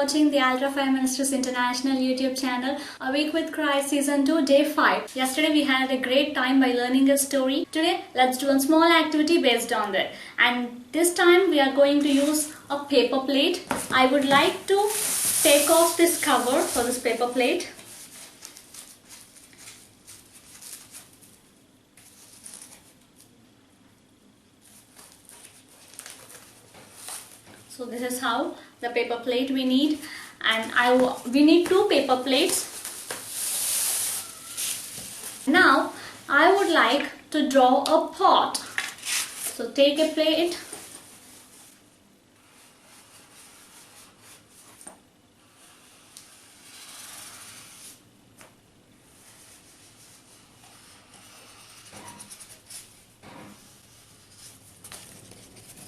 watching the Ultra Feminists International YouTube channel. A Week with Christ Season 2 Day 5. Yesterday we had a great time by learning a story. Today let's do a small activity based on that. And this time we are going to use a paper plate. I would like to take off this cover for this paper plate. So this is how the paper plate we need, and we need 2 paper plates. Now I would like to draw a pot. So take a plate.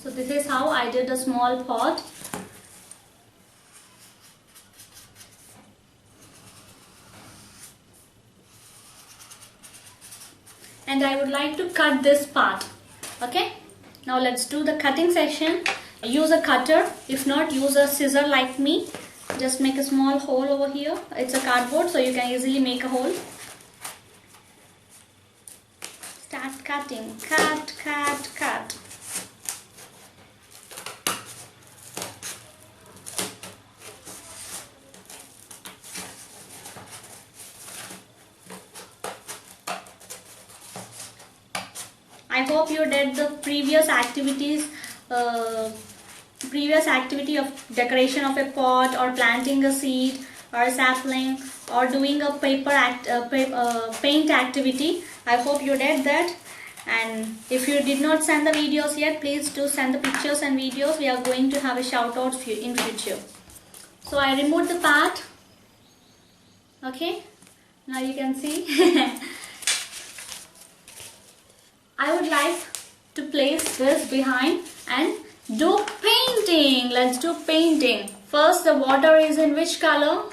So this is how I did a small pot. And I would like to cut this part. Okay, now let's do the cutting session. Use a cutter, if not use a scissor like me. Just make a small hole over here. It's a cardboard, so you can easily make a hole. Start cutting. Cut, cut, cut. I hope you did the previous activity of decoration of a pot, or planting a seed or a sapling, or doing a paint activity. I hope you did that. And if you did not send the videos yet, please do send the pictures and videos. We are going to have a shout out in future. So I removed the part. Okay, now you can see. I would like to place this behind and do painting. Let's do painting. First, the water is in which color?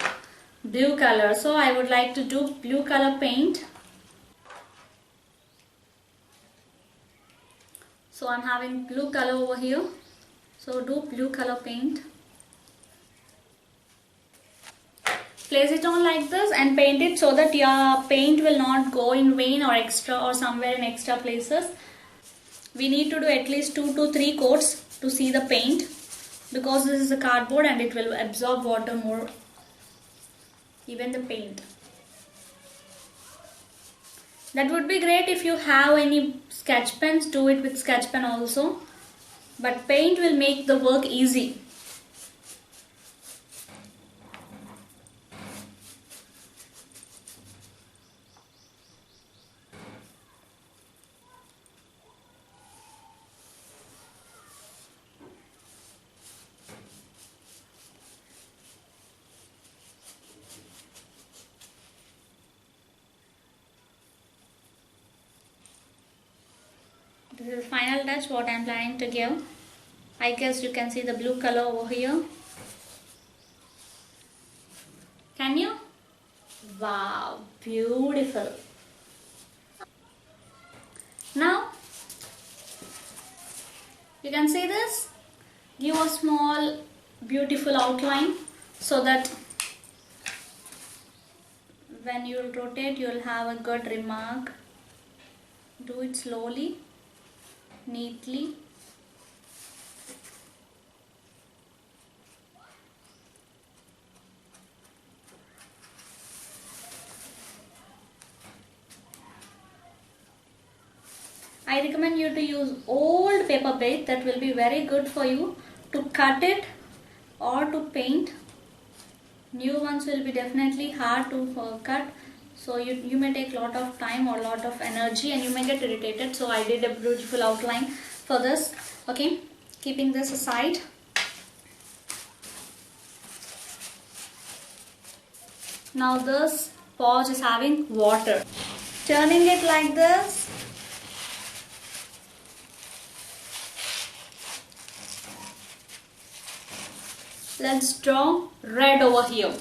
Blue color. So I would like to do blue color paint. So I'm having blue color over here. So do blue color paint. Place it on like this and paint it so that your paint will not go in vain or extra or somewhere in extra places. We need to do at least 2 to 3 coats to see the paint, because this is a cardboard and it will absorb water more, even the paint. That would be great if you have any sketch pens, do it with sketch pen also, but paint will make the work easy. This is the final touch what I am planning to give. I guess you can see the blue color over here. Can you? Wow, beautiful. Now, you can see this. Give a small beautiful outline so that when you will rotate, you will have a good remark. Do it slowly, neatly. I recommend you to use old paper plate. That will be very good for you to cut it or to paint. New ones will be definitely hard to cut. So you may take a lot of time or a lot of energy and you may get irritated. So I did a beautiful outline for this. Okay, keeping this aside. Now this pot is having water. Turning it like this. Let's draw red over here.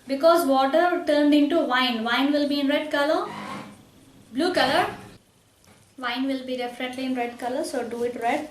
Because water turned into wine. Wine will be in red color. Blue color. Wine will be definitely in red color, so do it red.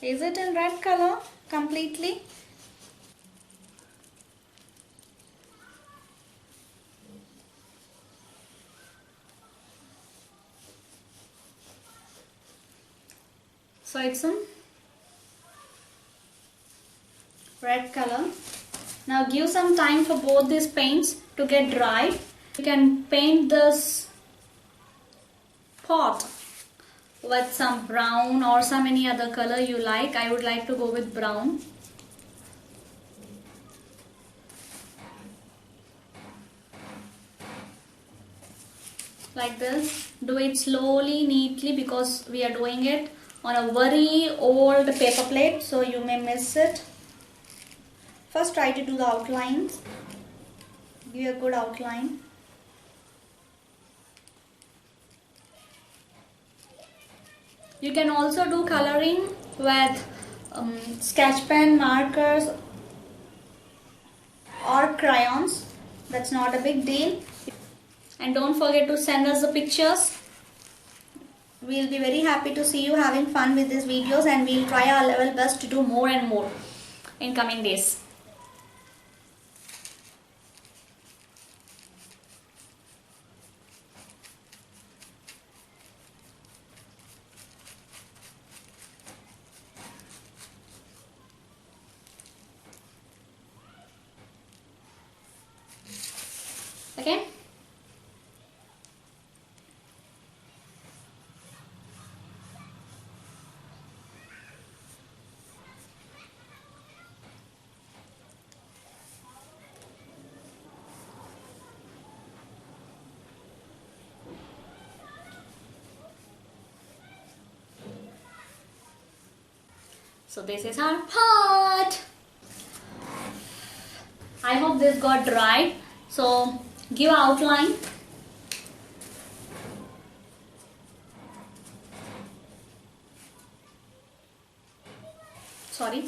Is it in red color completely? So it's in red color. Now give some time for both these paints to get dry. You can paint this pot with some brown or some any other color you like. I would like to go with brown. Like this. Do it slowly, neatly, because we are doing it on a very old paper plate, so you may miss it. First try to do the outlines. Give a good outline. You can also do coloring with sketch pen, markers or crayons. That's not a big deal. And don't forget to send us the pictures. We'll be very happy to see you having fun with these videos, and we'll try our level best to do more and more in coming days. Okay? So this is our pot. I hope this got dry. So give outline. Sorry.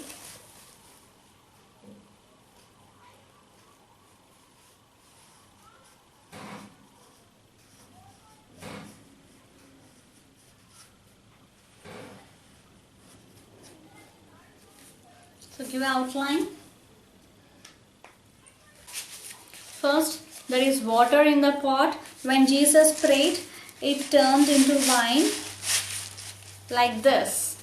So give outline. First, there is water in the pot. When Jesus prayed, it turned into wine like this.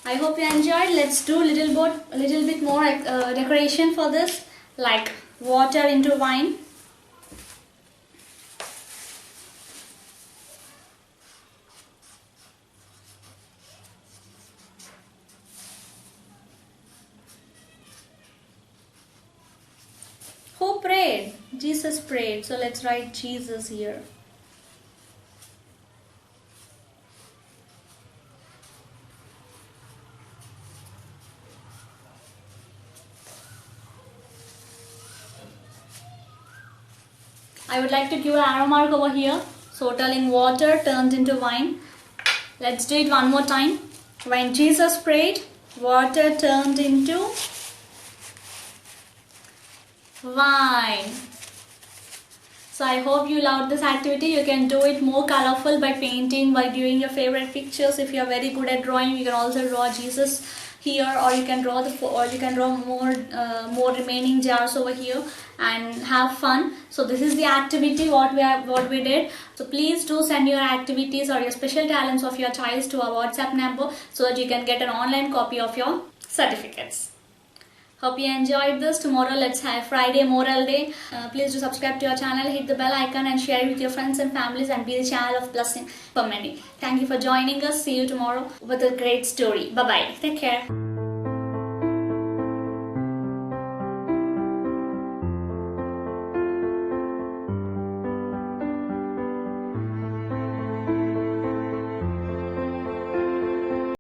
I hope you enjoyed. Let's do a little bit more decoration for this, like water into wine. Who prayed? Jesus prayed. So let's write Jesus here. I would like to give an arrow mark over here. So telling water turned into wine. Let's do it one more time. When Jesus prayed, water turned into wine. So I hope you loved this activity. You can do it more colorful by painting, by doing your favorite pictures. If you are very good at drawing, you can also draw Jesus here, or you can draw more remaining jars over here and have fun. So this is the activity what we did. So please do send your activities or your special talents of your child to our WhatsApp number so that you can get an online copy of your certificates. Hope you enjoyed this. Tomorrow let's have Friday Moral Day. Please do subscribe to our channel, hit the bell icon and share it with your friends and families, and be the channel of blessing for many. Thank you for joining us. See you tomorrow with a great story. Bye bye. Take care.